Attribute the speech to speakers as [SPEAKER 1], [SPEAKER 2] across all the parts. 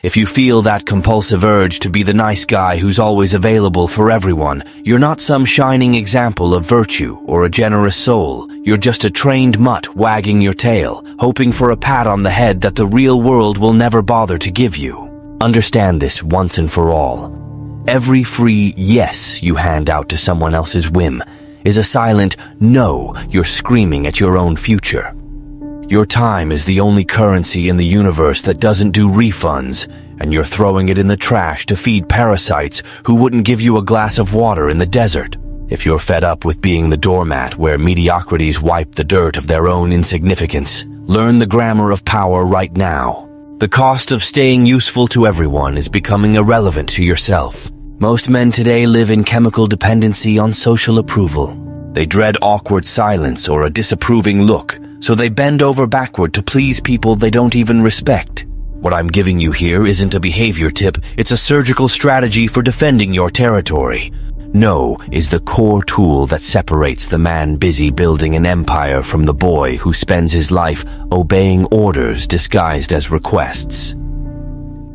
[SPEAKER 1] If you feel that compulsive urge to be the nice guy who's always available for everyone, you're not some shining example of virtue or a generous soul. You're just a trained mutt wagging your tail, hoping for a pat on the head that the real world will never bother to give you. Understand this once and for all. Every free yes you hand out to someone else's whim is a silent no you're screaming at your own future. Your time is the only currency in the universe that doesn't do refunds, and you're throwing it in the trash to feed parasites who wouldn't give you a glass of water in the desert. If you're fed up with being the doormat where mediocrities wipe the dirt of their own insignificance, learn the grammar of power right now. The cost of staying useful to everyone is becoming irrelevant to yourself. Most men today live in chemical dependency on social approval. They dread awkward silence or a disapproving look, so they bend over backward to please people they don't even respect. What I'm giving you here isn't a behavior tip, it's a surgical strategy for defending your territory. No is the core tool that separates the man busy building an empire from the boy who spends his life obeying orders disguised as requests.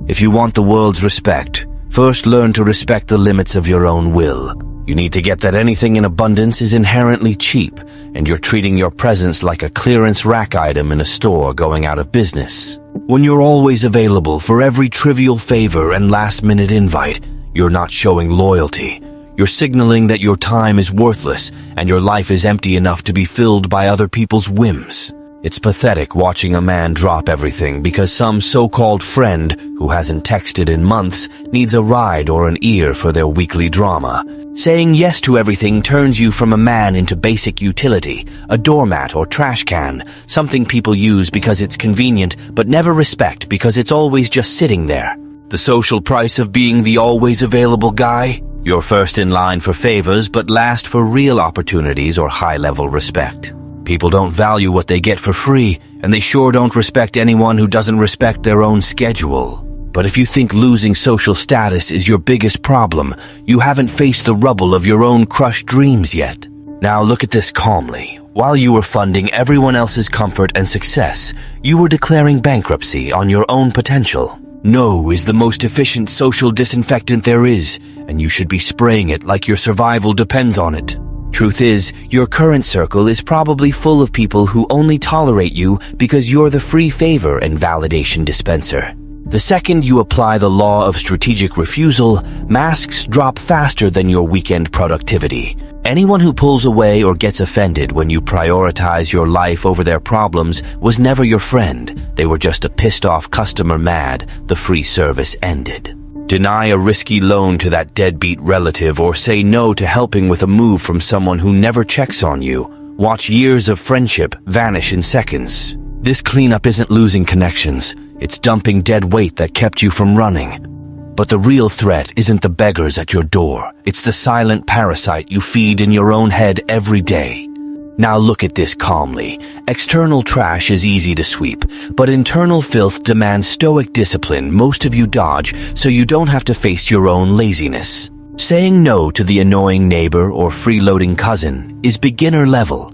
[SPEAKER 1] If you want the world's respect, first learn to respect the limits of your own will. You need to get that anything in abundance is inherently cheap, and you're treating your presence like a clearance rack item in a store going out of business. When you're always available for every trivial favor and last-minute invite, you're not showing loyalty. You're signaling that your time is worthless and your life is empty enough to be filled by other people's whims. It's pathetic watching a man drop everything because some so-called friend who hasn't texted in months needs a ride or an ear for their weekly drama. Saying yes to everything turns you from a man into basic utility, a doormat or trash can, something people use because it's convenient but never respect because it's always just sitting there. The social price of being the always available guy? You're first in line for favors but last for real opportunities or high-level respect. People don't value what they get for free, and they sure don't respect anyone who doesn't respect their own schedule. But if you think losing social status is your biggest problem, you haven't faced the rubble of your own crushed dreams yet. Now look at this calmly. While you were funding everyone else's comfort and success, you were declaring bankruptcy on your own potential. No is the most efficient social disinfectant there is, and you should be spraying it like your survival depends on it. Truth is, your current circle is probably full of people who only tolerate you because you're the free favor and validation dispenser. The second you apply the law of strategic refusal, masks drop faster than your weekend productivity. Anyone who pulls away or gets offended when you prioritize your life over their problems was never your friend. They were just a pissed-off customer mad the free service ended. Deny a risky loan to that deadbeat relative or say no to helping with a move from someone who never checks on you. Watch years of friendship vanish in seconds. This cleanup isn't losing connections. It's dumping dead weight that kept you from running. But the real threat isn't the beggars at your door. It's the silent parasite you feed in your own head every day. Now look at this calmly. External trash is easy to sweep, but internal filth demands stoic discipline most of you dodge so you don't have to face your own laziness. Saying no to the annoying neighbor or freeloading cousin is beginner level,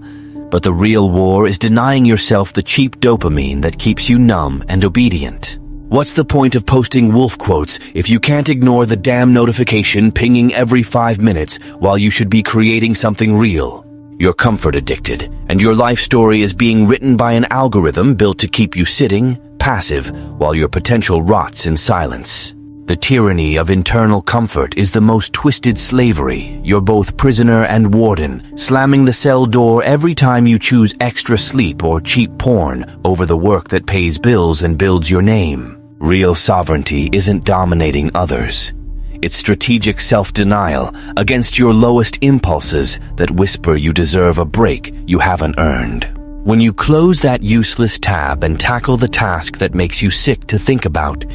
[SPEAKER 1] but the real war is denying yourself the cheap dopamine that keeps you numb and obedient. What's the point of posting wolf quotes if you can't ignore the damn notification pinging every 5 minutes while you should be creating something real? You're comfort addicted, and your life story is being written by an algorithm built to keep you sitting, passive, while your potential rots in silence. The tyranny of internal comfort is the most twisted slavery. You're both prisoner and warden, slamming the cell door every time you choose extra sleep or cheap porn over the work that pays bills and builds your name. Real sovereignty isn't dominating others. It's strategic self-denial against your lowest impulses that whisper you deserve a break you haven't earned. When you close that useless tab and tackle the task that makes you sick to think about,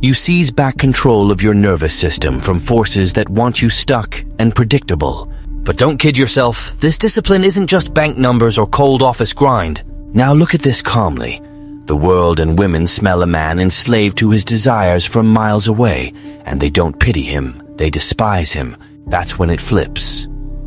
[SPEAKER 1] you seize back control of your nervous system from forces that want you stuck and predictable. But don't kid yourself, this discipline isn't just bank numbers or cold office grind. Now look at this calmly. The world and women smell a man enslaved to his desires from miles away, and they don't pity him, they despise him. That's when it flips.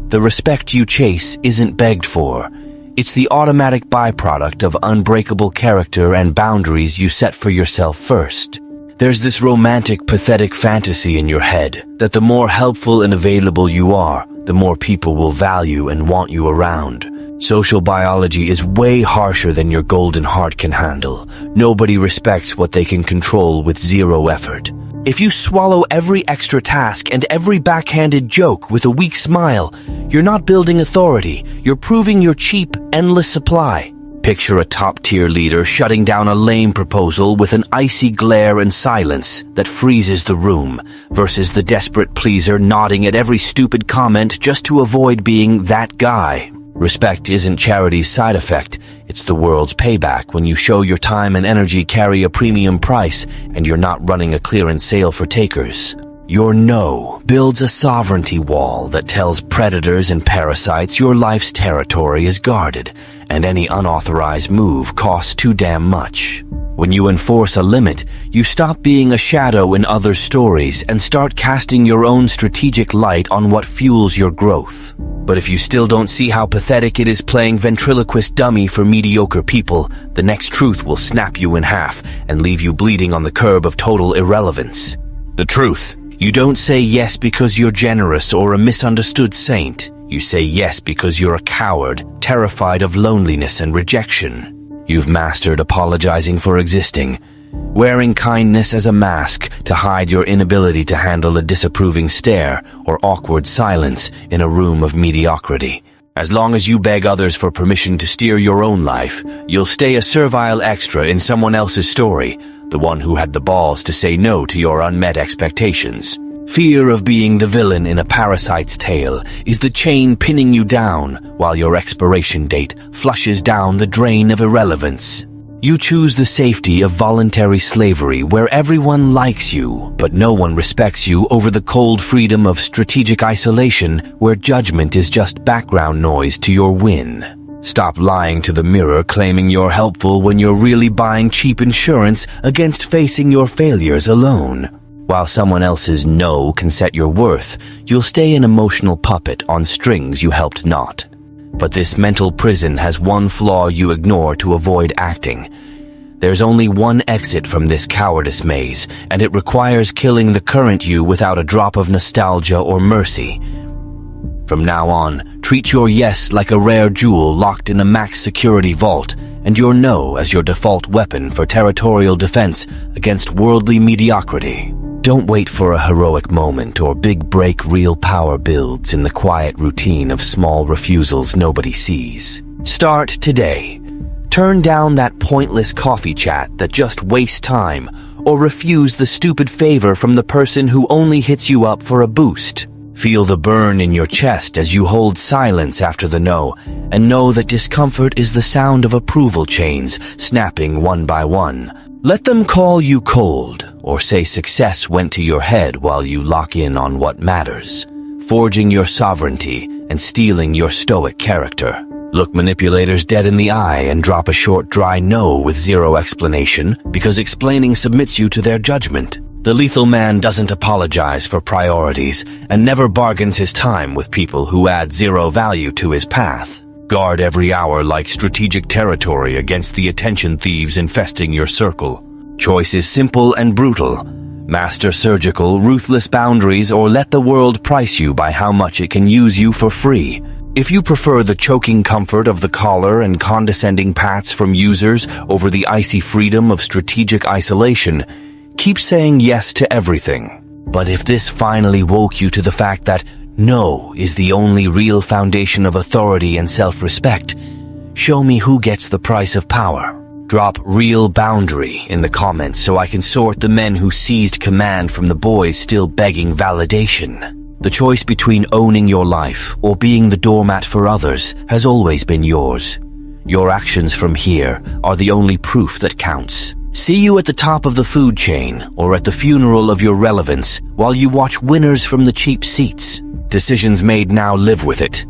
[SPEAKER 1] The respect you chase isn't begged for. It's the automatic byproduct of unbreakable character and boundaries you set for yourself first. There's this romantic, pathetic fantasy in your head that the more helpful and available you are, the more people will value and want you around. Social biology is way harsher than your golden heart can handle. Nobody respects what they can control with zero effort. If you swallow every extra task and every backhanded joke with a weak smile, you're not building authority, you're proving your cheap, endless supply. Picture a top-tier leader shutting down a lame proposal with an icy glare and silence that freezes the room, versus the desperate pleaser nodding at every stupid comment just to avoid being that guy. Respect isn't charity's side effect, it's the world's payback when you show your time and energy carry a premium price and you're not running a clearance sale for takers. Your no builds a sovereignty wall that tells predators and parasites your life's territory is guarded, and any unauthorized move costs too damn much. When you enforce a limit, you stop being a shadow in others' stories and start casting your own strategic light on what fuels your growth. But if you still don't see how pathetic it is playing ventriloquist dummy for mediocre people, the next truth will snap you in half and leave you bleeding on the curb of total irrelevance. The truth. You don't say yes because you're generous or a misunderstood saint. You say yes because you're a coward, terrified of loneliness and rejection. You've mastered apologizing for existing, wearing kindness as a mask to hide your inability to handle a disapproving stare or awkward silence in a room of mediocrity. As long as you beg others for permission to steer your own life, you'll stay a servile extra in someone else's story, the one who had the balls to say no to your unmet expectations. Fear of being the villain in a parasite's tale is the chain pinning you down while your expiration date flushes down the drain of irrelevance. You choose the safety of voluntary slavery where everyone likes you, but no one respects you, over the cold freedom of strategic isolation where judgment is just background noise to your win. Stop lying to the mirror claiming you're helpful when you're really buying cheap insurance against facing your failures alone. While someone else's no can set your worth, you'll stay an emotional puppet on strings you helped knot. But this mental prison has one flaw you ignore to avoid acting. There's only one exit from this cowardice maze, and it requires killing the current you without a drop of nostalgia or mercy. From now on, treat your yes like a rare jewel locked in a max security vault, and your no as your default weapon for territorial defense against worldly mediocrity. Don't wait for a heroic moment or big break. Real power builds in the quiet routine of small refusals nobody sees. Start today. Turn down that pointless coffee chat that just wastes time, or refuse the stupid favor from the person who only hits you up for a boost. Feel the burn in your chest as you hold silence after the no, and know that discomfort is the sound of approval chains snapping one by one. Let them call you cold, or say success went to your head while you lock in on what matters, forging your sovereignty and stealing your stoic character. Look manipulators dead in the eye and drop a short, dry no with zero explanation, because explaining submits you to their judgment. The lethal man doesn't apologize for priorities and never bargains his time with people who add zero value to his path. Guard every hour like strategic territory against the attention thieves infesting your circle. Choice is simple and brutal. Master surgical, ruthless boundaries, or let the world price you by how much it can use you for free. If you prefer the choking comfort of the collar and condescending pats from users over the icy freedom of strategic isolation, keep saying yes to everything. But if this finally woke you to the fact that no is the only real foundation of authority and self-respect, show me who gets the price of power. Drop real boundary in the comments so I can sort the men who seized command from the boys still begging validation. The choice between owning your life or being the doormat for others has always been yours. Your actions from here are the only proof that counts. See you at the top of the food chain or at the funeral of your relevance while you watch winners from the cheap seats. Decisions made now, live with it.